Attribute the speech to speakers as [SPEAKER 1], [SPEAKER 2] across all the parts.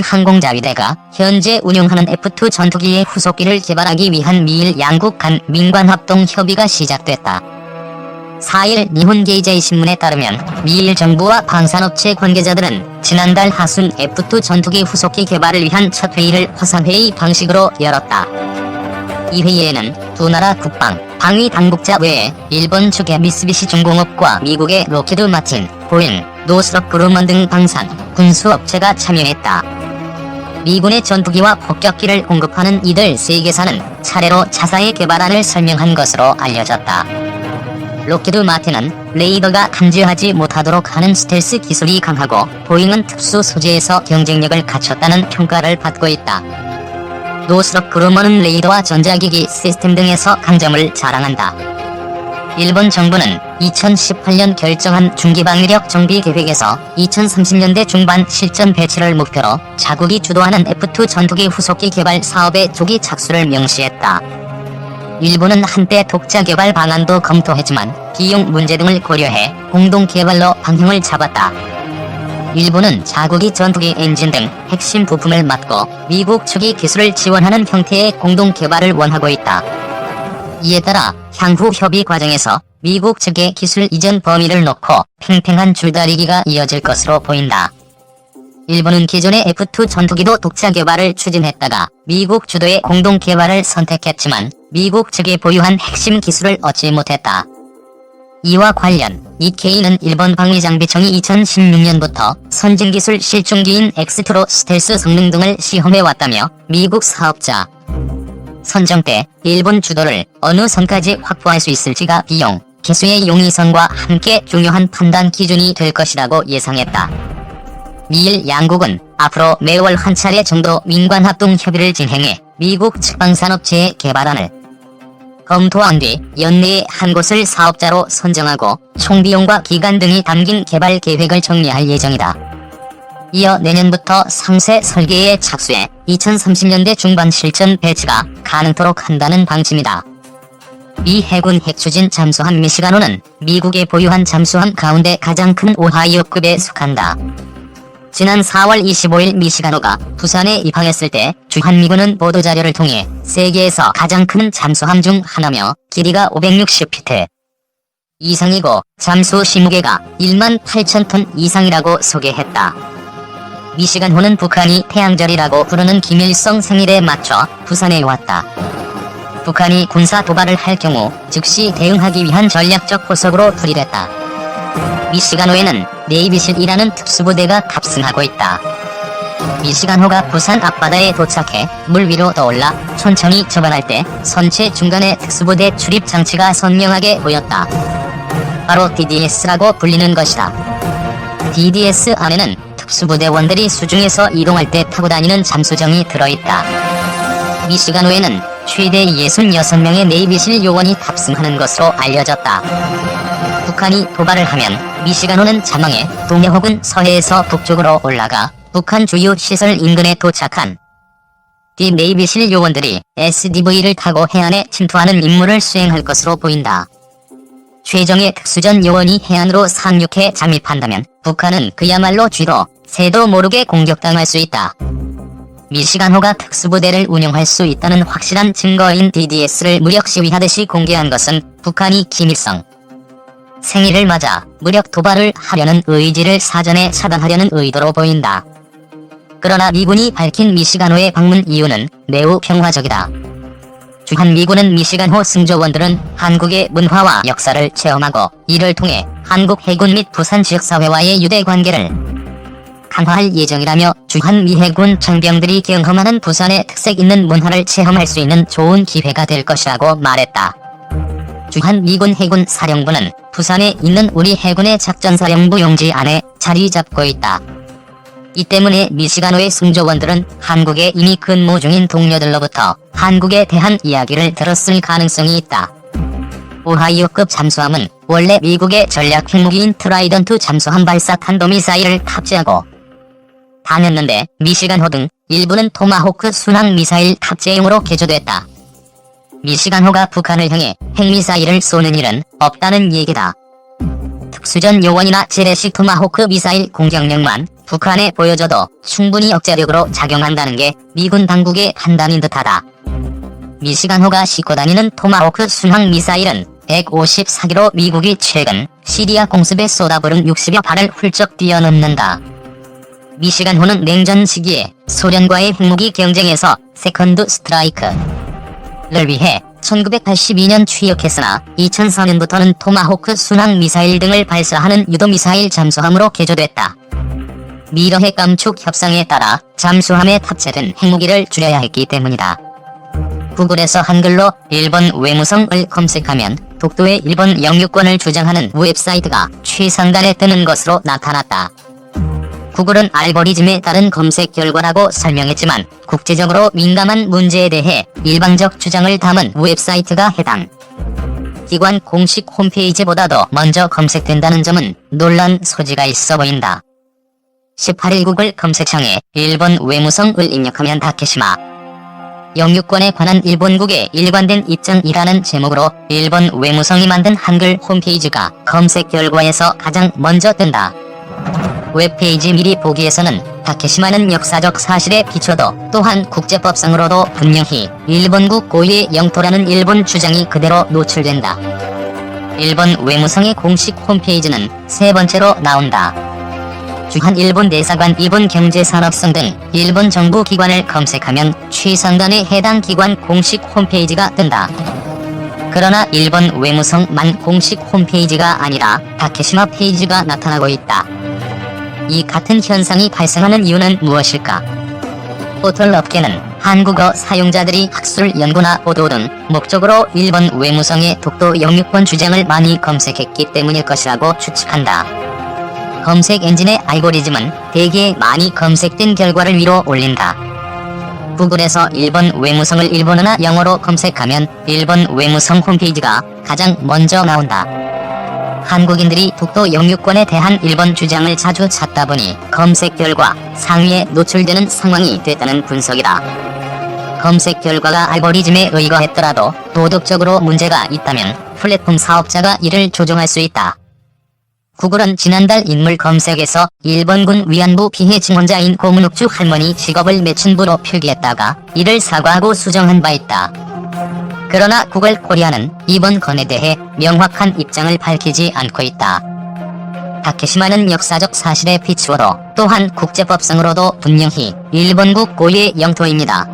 [SPEAKER 1] 항공자위대가 현재 운용하는 F-2 전투기의 후속기를 개발하기 위한 미일 양국 간 민관합동 협의가 시작됐다. 4일 니혼게이제이 신문에 따르면 미일 정부와 방산업체 관계자들은 지난달 하순 F-2 전투기 후속기 개발을 위한 첫 회의를 화상회의 방식으로 열었다. 이 회의에는 두 나라 국방, 방위 당국자 외에 일본 측의 미쓰비시 중공업과 미국의 록히드 마틴, 보잉, 노스럽 그루먼 등 방산, 군수업체가 참여했다. 미군의 전투기와 폭격기를 공급하는 이들 세 개사는 차례로 자사의 개발안을 설명한 것으로 알려졌다. 록히드 마틴은 레이더가 탐지하지 못하도록 하는 스텔스 기술이 강하고 보잉은 특수 소재에서 경쟁력을 갖췄다는 평가를 받고 있다. 노스럽 그루먼은 레이더와 전자기기 시스템 등에서 강점을 자랑한다. 일본 정부는 2018년 결정한 중기방위력 정비 계획에서 2030년대 중반 실전 배치를 목표로 자국이 주도하는 F-2 전투기 후속기 개발 사업에 조기 착수를 명시했다. 일본은 한때 독자 개발 방안도 검토했지만 비용 문제 등을 고려해 공동 개발로 방향을 잡았다. 일본은 자국이 전투기 엔진 등 핵심 부품을 맡고 미국 측이 기술을 지원하는 형태의 공동 개발을 원하고 있다. 이에 따라 향후 협의 과정에서 미국 측의 기술 이전 범위를 놓고 팽팽한 줄다리기가 이어질 것으로 보인다. 일본은 기존의 F-2 전투기도 독자 개발을 추진했다가 미국 주도의 공동 개발을 선택했지만 미국 측이 보유한 핵심 기술을 얻지 못했다. 이와 관련 니케이는 일본 방위장비청이 2016년부터 선진기술 실중기인 X-2로 스텔스 성능 등을 시험해왔다며 미국 사업자 선정 때 일본 주도를 어느 선까지 확보할 수 있을지가 비용, 기술의 용이성과 함께 중요한 판단 기준이 될 것이라고 예상했다. 미일 양국은 앞으로 매월 한 차례 정도 민관합동 협의를 진행해 미국 측방산업체의 개발안을 검토한 뒤 연내에 한 곳을 사업자로 선정하고 총비용과 기간 등이 담긴 개발 계획을 정리할 예정이다. 이어 내년부터 상세 설계에 착수해 2030년대 중반 실전 배치가 가능토록 한다는 방침이다. 미 해군 핵추진 잠수함 미시가노는 미국의 보유한 잠수함 가운데 가장 큰 오하이오급에 속한다. 지난 4월 25일 미시가노가 부산에 입항했을 때 주한미군은 보도자료를 통해 세계에서 가장 큰 잠수함 중 하나며 길이가 560피트 이상이고 잠수 시무게가 18,000톤 이상이라고 소개했다. 미시간호는 북한이 태양절이라고 부르는 김일성 생일에 맞춰 부산에 왔다. 북한이 군사 도발을 할 경우 즉시 대응하기 위한 전략적 포석으로 풀이됐다. 미시간호에는 네이비실이라는 특수부대가 탑승하고 있다. 미시간호가 부산 앞바다에 도착해 물 위로 떠올라 천천히 접안할 때 선체 중간에 특수부대 출입 장치가 선명하게 보였다. 바로 DDS라고 불리는 것이다. DDS 안에는 특수부대원들이 수중에서 이동할 때 타고 다니는 잠수정이 들어있다. 미시간호에는 최대 66명의 네이비실 요원이 탑승하는 것으로 알려졌다. 북한이 도발을 하면 미시간호는 자망해 동해 혹은 서해에서 북쪽으로 올라가 북한 주요 시설 인근에 도착한 뒤 네이비실 요원들이 SDV를 타고 해안에 침투하는 임무를 수행할 것으로 보인다. 최정예 특수전 요원이 해안으로 상륙해 잠입한다면 북한은 그야말로 쥐로 새도 모르게 공격당할 수 있다. 미시간호가 특수부대를 운영할 수 있다는 확실한 증거인 DDS를 무력 시위하듯이 공개한 것은 북한이 김일성 생일을 맞아 무력 도발을 하려는 의지를 사전에 차단하려는 의도로 보인다. 그러나 미군이 밝힌 미시간호의 방문 이유는 매우 평화적이다. 주한미군은 미시간호 승조원들은 한국의 문화와 역사를 체험하고 이를 통해 한국 해군 및 부산 지역사회와의 유대관계를 강화할 예정이라며 주한미해군 장병들이 경험하는 부산의 특색 있는 문화를 체험할 수 있는 좋은 기회가 될 것이라고 말했다. 주한미군 해군 사령부는 부산에 있는 우리 해군의 작전사령부 용지 안에 자리 잡고 있다. 이 때문에 미시간호의 승조원들은 한국에 이미 근무 중인 동료들로부터 한국에 대한 이야기를 들었을 가능성이 있다. 오하이오급 잠수함은 원래 미국의 전략 핵무기인 트라이던트 잠수함 발사 탄도미사일을 탑재하고 다녔는데 미시간호 등 일부는 토마호크 순항미사일 탑재용으로 개조됐다. 미시간호가 북한을 향해 핵미사일을 쏘는 일은 없다는 얘기다. 특수전 요원이나 재래식 토마호크 미사일 공격력만 북한에 보여줘도 충분히 억제력으로 작용한다는 게 미군 당국의 판단인 듯하다. 미시간호가 싣고 다니는 토마호크 순항 미사일은 154기로 미국이 최근 시리아 공습에 쏟아부은 60여 발을 훌쩍 뛰어넘는다. 미시간호는 냉전 시기에 소련과의 핵무기 경쟁에서 세컨드 스트라이크를 위해 1982년 취역했으나 2004년부터는 토마호크 순항 미사일 등을 발사하는 유도미사일 잠수함으로 개조됐다. 미러핵 감축 협상에 따라 잠수함에 탑재된 핵무기를 줄여야 했기 때문이다. 구글에서 한글로 일본 외무성을 검색하면 독도의 일본 영유권을 주장하는 웹사이트가 최상단에 뜨는 것으로 나타났다. 구글은 알고리즘에 따른 검색 결과라고 설명했지만 국제적으로 민감한 문제에 대해 일방적 주장을 담은 웹사이트가 해당 기관 공식 홈페이지보다도 먼저 검색된다는 점은 논란 소지가 있어 보인다. 18일 구글 검색창에 일본 외무성을 입력하면 다케시마 영유권에 관한 일본국의 일관된 입장이라는 제목으로 일본 외무성이 만든 한글 홈페이지가 검색 결과에서 가장 먼저 뜬다. 웹페이지 미리 보기에서는 다케시마는 역사적 사실에 비춰도 또한 국제법상으로도 분명히 일본국 고유의 영토라는 일본 주장이 그대로 노출된다. 일본 외무성의 공식 홈페이지는 세 번째로 나온다. 주한 일본 대사관 일본 경제산업성 등 일본 정부 기관을 검색하면 최상단에 해당 기관 공식 홈페이지가 뜬다. 그러나 일본 외무성만 공식 홈페이지가 아니라 다케시마 페이지가 나타나고 있다. 이 같은 현상이 발생하는 이유는 무엇일까? 포털 업계는 한국어 사용자들이 학술 연구나 보도 등 목적으로 일본 외무성의 독도 영유권 주장을 많이 검색했기 때문일 것이라고 추측한다. 검색 엔진의 알고리즘은 대개 많이 검색된 결과를 위로 올린다. 구글에서 일본 외무성을 일본어나 영어로 검색하면 일본 외무성 홈페이지가 가장 먼저 나온다. 한국인들이 독도 영유권에 대한 일본 주장을 자주 찾다 보니 검색 결과 상위에 노출되는 상황이 됐다는 분석이다. 검색 결과가 알고리즘에 의거했더라도 도덕적으로 문제가 있다면 플랫폼 사업자가 이를 조정할 수 있다. 구글은 지난달 인물 검색에서 일본군 위안부 피해 증언자인 고문옥주 할머니 직업을 매춘부로 필기했다가 이를 사과하고 수정한 바 있다. 그러나 구글 코리아는 이번 건에 대해 명확한 입장을 밝히지 않고 있다. 다케시마는 역사적 사실에 비추어도 또한 국제법상으로도 분명히 일본국 고유의 영토입니다.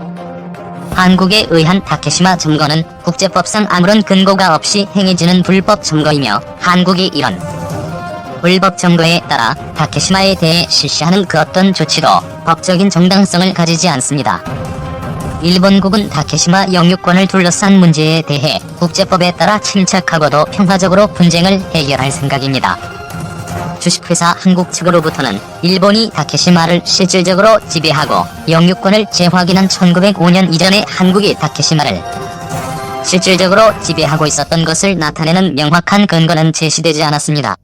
[SPEAKER 1] 한국에 의한 다케시마 점거는 국제법상 아무런 근거가 없이 행해지는 불법 점거이며 한국이 이런 불법 점거에 따라 다케시마에 대해 실시하는 그 어떤 조치도 법적인 정당성을 가지지 않습니다. 일본국은 다케시마 영유권을 둘러싼 문제에 대해 국제법에 따라 침착하고도 평화적으로 분쟁을 해결할 생각입니다. 주식회사 한국 측으로부터는 일본이 다케시마를 실질적으로 지배하고 영유권을 재확인한 1905년 이전에 한국이 다케시마를 실질적으로 지배하고 있었던 것을 나타내는 명확한 근거는 제시되지 않았습니다.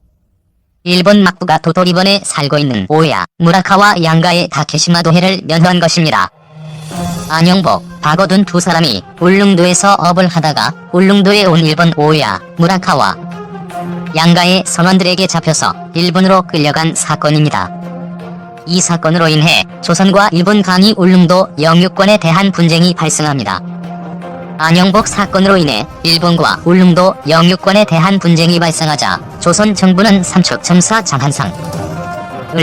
[SPEAKER 1] 일본 막부가 도토리번에 살고 있는 오야, 무라카와 양가의 다케시마 도해를 면허한 것입니다. 안영복, 박어둔 두 사람이 울릉도에서 업을 하다가 울릉도에 온 일본 오야, 무라카와 양가의 선원들에게 잡혀서 일본으로 끌려간 사건입니다. 이 사건으로 인해 조선과 일본 간이 울릉도 영유권에 대한 분쟁이 발생합니다. 안영복 사건으로 인해 일본과 울릉도 영유권에 대한 분쟁이 발생하자 조선 정부는 삼척 점사 장한상을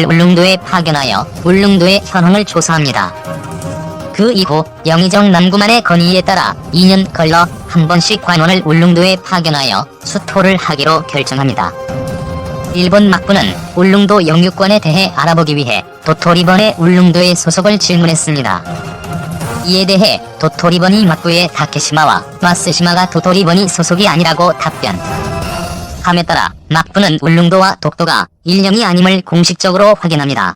[SPEAKER 1] 울릉도에 파견하여 울릉도의 현황을 조사합니다. 그 이후 영의정 남구만의 건의에 따라 2년 걸러 한 번씩 관원을 울릉도에 파견하여 수토를 하기로 결정합니다. 일본 막부는 울릉도 영유권에 대해 알아보기 위해 도토리번의 울릉도의 소속을 질문했습니다. 이에 대해 도토리번이 막부의 다케시마와 마스시마가 도토리번이 소속이 아니라고 답변함에 따라 막부는 울릉도와 독도가 일령이 아님을 공식적으로 확인합니다.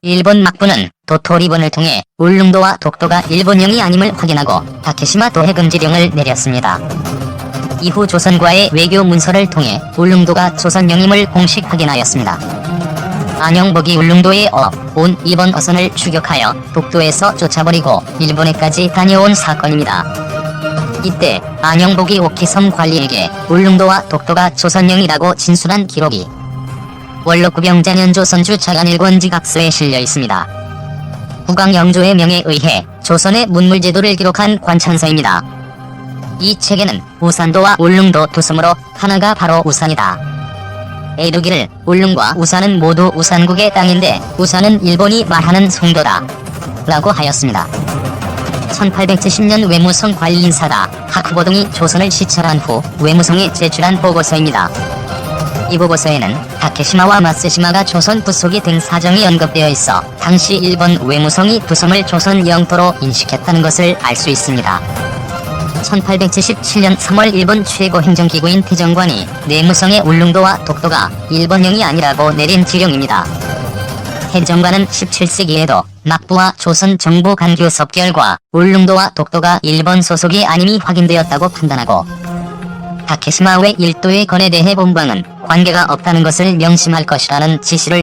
[SPEAKER 1] 일본 막부는 도토리번을 통해 울릉도와 독도가 일본령이 아님을 확인하고 다케시마 도해 금지령을 내렸습니다. 이후 조선과의 외교 문서를 통해 울릉도가 조선령임을 공식 확인하였습니다. 안영복이 울릉도에 온 이번 어선을 추격하여 독도에서 쫓아버리고 일본에까지 다녀온 사건입니다. 이때 안영복이 오키섬 관리에게 울릉도와 독도가 조선령이라고 진술한 기록이 원록구병자년 조선주 차관일권지각서에 실려 있습니다. 국왕영조의 명에 의해 조선의 문물제도를 기록한 관천서입니다. 이 책에는 우산도와 울릉도 두 섬으로 하나가 바로 우산이다. 에두기를 울릉과 우산은 모두 우산국의 땅인데 우산은 일본이 말하는 송도다 라고 하였습니다. 1870년 외무성 관리인사다 하쿠보동이 조선을 시찰한 후 외무성에 제출한 보고서입니다. 이 보고서에는 다케시마와 마쓰시마가 조선 부속이 된 사정이 언급되어 있어 당시 일본 외무성이 두 섬을 조선 영토로 인식했다는 것을 알 수 있습니다. 1877년 3월 일본 최고 행정기구인 태정관이 내무성의 울릉도와 독도가 일본령이 아니라고 내린 지령입니다. 태정관은 17세기에도 막부와 조선 정부 간교 섭결과 울릉도와 독도가 일본 소속이 아님이 확인되었다고 판단하고 다케시마 외 일도의 건에 대해 본방은 관계가 없다는 것을 명심할 것이라는 지시를